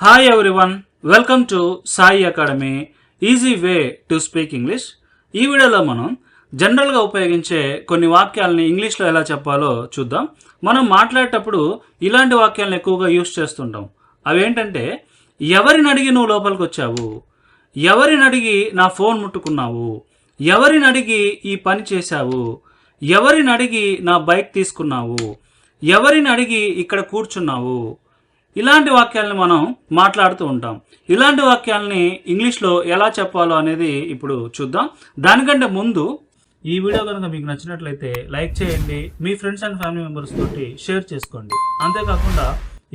Hi everyone, welcome to Sai academy easy way to speak English. ఈ వీడియోలో మనం జనరల్గా ఉపయోగించే కొన్ని వాక్యాలని ఇంగ్లీష్లో ఎలా చెప్పాలో చూద్దాం. మనం మాట్లాడేటప్పుడు ఇలాంటి వాక్యాలను ఎక్కువగా యూస్ చేస్తుంటాం. అవేంటంటే, ఎవరిని అడిగి నువ్వు లోపలికి వచ్చావు, ఎవరిని అడిగి నా ఫోన్ ముట్టుకున్నావు, ఎవరిని అడిగి ఈ పని చేశావు, ఎవరిని అడిగి నా బైక్ తీసుకున్నావు, ఎవరిని అడిగి ఇక్కడ కూర్చున్నావు. ఇలాంటి వాక్యాలను మనం మాట్లాడుతూ ఉంటాం. ఇలాంటి వాక్యాలని ఇంగ్లీష్లో ఎలా చెప్పాలో అనేది ఇప్పుడు చూద్దాం. దానికంటే ముందు ఈ వీడియో కనుక మీకు నచ్చినట్లయితే లైక్ చేయండి, మీ ఫ్రెండ్స్ అండ్ ఫ్యామిలీ మెంబర్స్ తోటి షేర్ చేసుకోండి. అంతేకాకుండా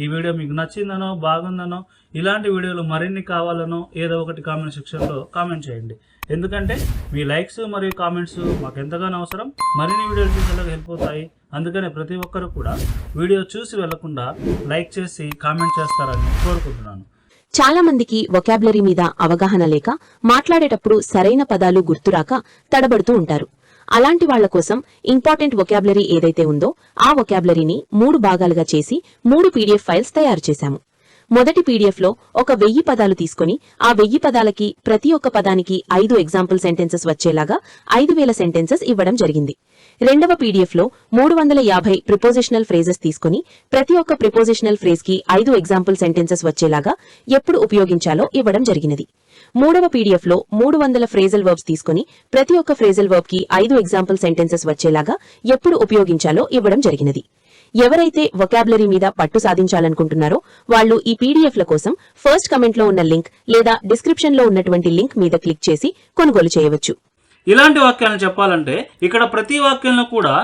ఈ వీడియో మీకు నచ్చిందనో బాగుందనో ఇలాంటి వీడియోలు మరిన్ని కావాలనో ఏదో ఒకటి కామెంట్ సెక్షన్లో కామెంట్ చేయండి. ఎందుకంటే మీ లైక్స్ మరియు కామెంట్స్ మాకు ఎంతగానో అవసరం, మరిన్ని వీడియోలు చూసేలాగా హెల్ప్ అవుతాయి. అందుకనే ప్రతి ఒక్కరు కూడా వీడియో చూసి వెళ్లకుండా లైక్ చేసి కామెంట్ చేస్తారని కోరుకుంటున్నాను. చాలా మందికి వొకాబులరీ మీద అవగాహన లేక మాట్లాడేటప్పుడు సరైన పదాలు గుర్తురాక తడబడుతూ ఉంటారు. అలాంటి వాళ్ల కోసం ఇంపార్టెంట్ వొకాబులరీ ఏదైతే ఉందో ఆ వొకాబులరీని 3 భాగాలుగా చేసి 3 PDF ఫైల్స్ తయారు చేశాము. మొదటి PDF లో ఒక 1000 పదాలు తీసుకుని ఆ 1000 పదాలకి ప్రతి ఒక్క పదానికి 5 ఎగ్జాంపుల్ సెంటెన్సెస్ వచ్చేలాగా 5000 సెంటెన్సెస్ ఇవ్వడం జరిగింది. రెండవ PDF లో 350 ప్రిపోజిషనల్ ఫ్రేజెస్ తీసుకుని ప్రతి ఒక్క ప్రిపోజిషనల్ ఫ్రేజ్ కి 5 ఎగ్జాంపుల్ సెంటెన్సెస్ వచ్చేలాగా ఎప్పుడు ఉపయోగించాలో ఇవ్వడం జరిగినది. మూడవ PDF లో 300 ఫ్రేజల్ వర్బ్స్ తీసుకుని ప్రతి ఒక్క ఫ్రేజల్ వర్బ్ కి 5 ఎగ్జాంపుల్ సెంటెన్సెస్ వచ్చేలాగా ఎప్పుడు ఉపయోగించాలో ఇవ్వడం జరిగినది. ఎవరైతే వొకాబులరీ మీద పట్టు సాధించాలనుకుంటున్నారో వాళ్ళు ఈ PDFల కోసం ఫస్ట్ కమెంట్ లో ఉన్న లింక్ లేదా డిస్క్రిప్షన్ లో ఉన్నటువంటి లింక్ మీద క్లిక్ చేసి కొనుగోలు చేయవచ్చు. ఇలాంటి వాక్యాలను చెప్పాలంటే ఇక్కడ ప్రతి వాక్యంలో కూడా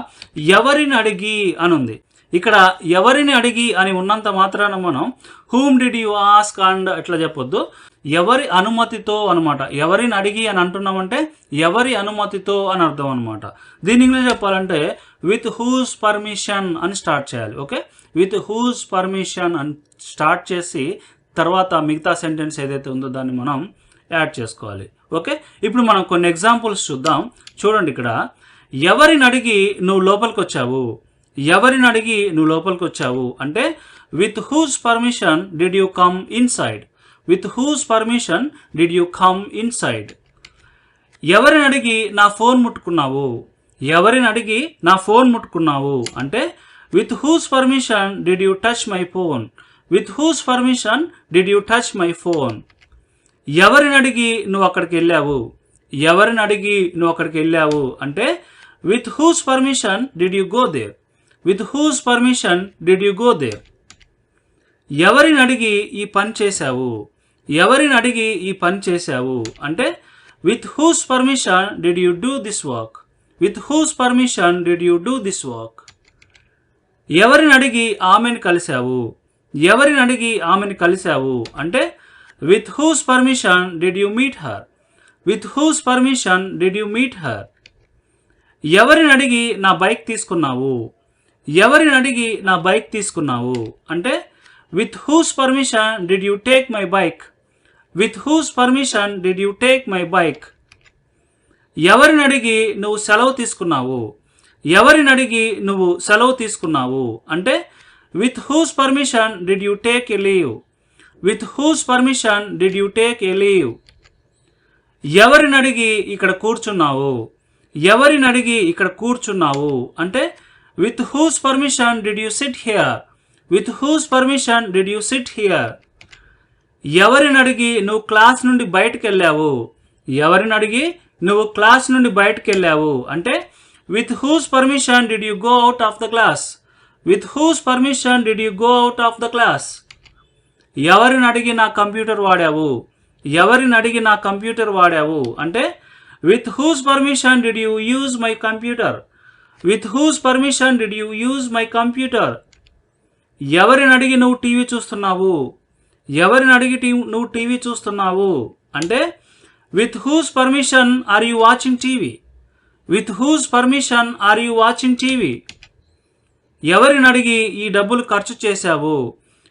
ఎవరిని అడిగి అని ఉంది. ఇక్కడ ఎవరిని అడిగి అని ఉన్నంత మాత్రాన మనం whom did you ask and ఇట్లా చెప్పొద్దు. ఎవరి అనుమతితో అనమాట. ఎవరిని అడిగి అని అంటున్నామంటే ఎవరి అనుమతితో అని అర్థం అనమాట. దీని ఇంగ్లీష్ చెప్పాలంటే విత్ హూస్ పర్మిషన్ అని స్టార్ట్ చేయాలి. ఓకే, విత్ హూస్ పర్మిషన్ అని స్టార్ట్ చేసి తర్వాత మిగతా సెంటెన్స్ ఏదైతే ఉందో దాన్ని మనం యాడ్ చేసుకోవాలి. ఓకే, ఇప్పుడు మనం కొన్ని ఎగ్జాంపుల్స్ చూద్దాం. చూడండి, ఇక్కడ ఎవరిని అడిగి నువ్వు లోపలికి వచ్చావు, ఎవరిని అడిగి నువ్వు లోపలికి వచ్చావు అంటే with whose permission did you come inside, with whose permission did you come inside. ఎవరిని అడిగి నా ఫోన్ ముట్టుకున్నావు, ఎవరిని అడిగి నా ఫోన్ ముట్టుకున్నావు అంటే with whose permission did you touch my phone, with whose permission did you touch my phone. ఎవరిని అడిగి నువ్వు అక్కడికి వెళ్ళావు, ఎవరిని అడిగి నువ్వు అక్కడికి వెళ్ళావు అంటే with whose permission did you go there, with whose permission did you go there. ఎవరిని అడిగి ఈ పని చేశావు, ఎవరిని అడిగి ఈ పని చేశావు అంటే with whose permission did you do this work, with whose permission did you do this work. ఎవరిని అడిగి ఆమెను కలిశావు, ఎవరిని అడిగి ఆమెను కలిశావు అంటే with whose permission did you meet her, with whose permission did you meet her. ఎవరిని అడిగి నా బైక్ తీసుకున్నావు, ఎవరిని అడిగి నా బైక్ తీసుకున్నావు అంటే with whose permission did you take my bike, with whose permission did you take my bike. ఎవరిని అడిగి నువ్వు సెలవు తీసుకున్నావు, ఎవరిని అడిగి నువ్వు సెలవు తీసుకున్నావు అంటే with whose permission did you take a leave, with whose permission did you take a leave. ఎవరిని అడిగి ఇక్కడ కూర్చున్నావు, ఎవరిని అడిగి ఇక్కడ కూర్చున్నావు అంటే with whose permission did you sit here, with whose permission did you sit here. ఎవరిని అడిగి నువ్వు క్లాస్ నుండి బయటకు వెళ్ళావు, ఎవరిని అడిగి నువ్వు క్లాస్ నుండి బయటకు వెళ్ళావు అంటే with whose permission did you go out of the class, with whose permission did you go out of the class. ఎవరిని అడిగి నా కంప్యూటర్ వాడావు, ఎవరిని అడిగి నా కంప్యూటర్ వాడావు అంటే with whose permission did you use my computer, with whose permission did you use my computer. ఎవరిని అడిగి నువ్వు టీవీ చూస్తున్నావు, ఎవరిని అడిగి నువ్వు టీవీ చూస్తున్నావు అంటే with whose permission are you watching TV, with whose permission are you watching TV. ఎవరిని అడిగి ఈ డబ్బులు ఖర్చు చేశావు,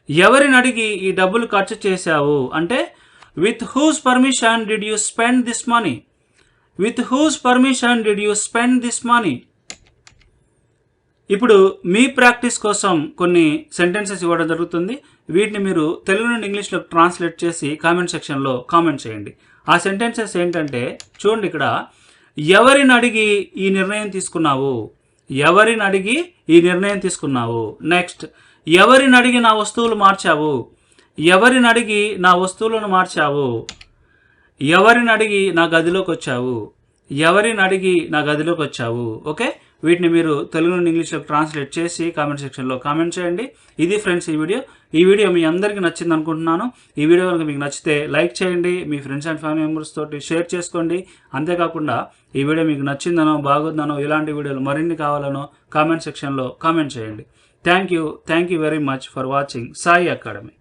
ఎవరిని అడిగి ఈ డబ్బులు ఖర్చు చేశావు అంటే with whose permission did you spend this money, with whose permission did you spend this money. ఇప్పుడు మీ ప్రాక్టీస్ కోసం కొన్ని సెంటెన్సెస్ ఇవ్వడం జరుగుతుంది. వీటిని మీరు తెలుగు నుండి ఇంగ్లీష్లో ట్రాన్స్లేట్ చేసి కామెంట్ సెక్షన్లో కామెంట్ చేయండి. ఆ సెంటెన్సెస్ ఏంటంటే చూడండి, ఇక్కడ ఎవరిని అడిగి ఈ నిర్ణయం తీసుకున్నావు, ఎవరిని అడిగి ఈ నిర్ణయం తీసుకున్నావు. నెక్స్ట్, ఎవరిని అడిగి నా వస్తువులు మార్చావు, ఎవరిని అడిగి నా వస్తువులను మార్చావు. ఎవరిని అడిగి నా గదిలోకి వచ్చావు, ఎవరిని అడిగి నా గదిలోకి వచ్చావు. ఓకే, వీటిని మీరు తెలుగు నుండి ఇంగ్లీష్లో ట్రాన్స్లేట్ చేసి కామెంట్ సెక్షన్లో కామెంట్ చేయండి. ఇది ఫ్రెండ్స్ ఈ వీడియో మీ అందరికీ నచ్చింది అనుకుంటున్నాను. ఈ వీడియో కనుక మీకు నచ్చితే లైక్ చేయండి, మీ ఫ్రెండ్స్ అండ్ ఫ్యామిలీ మెంబర్స్ తోటి షేర్ చేసుకోండి. అంతేకాకుండా ఈ వీడియో మీకు నచ్చిందనో బాగుందనో ఇలాంటి వీడియోలు మరిన్ని కావాలనో కామెంట్ సెక్షన్లో కామెంట్ చేయండి. Thank you very much for watching Sai academy.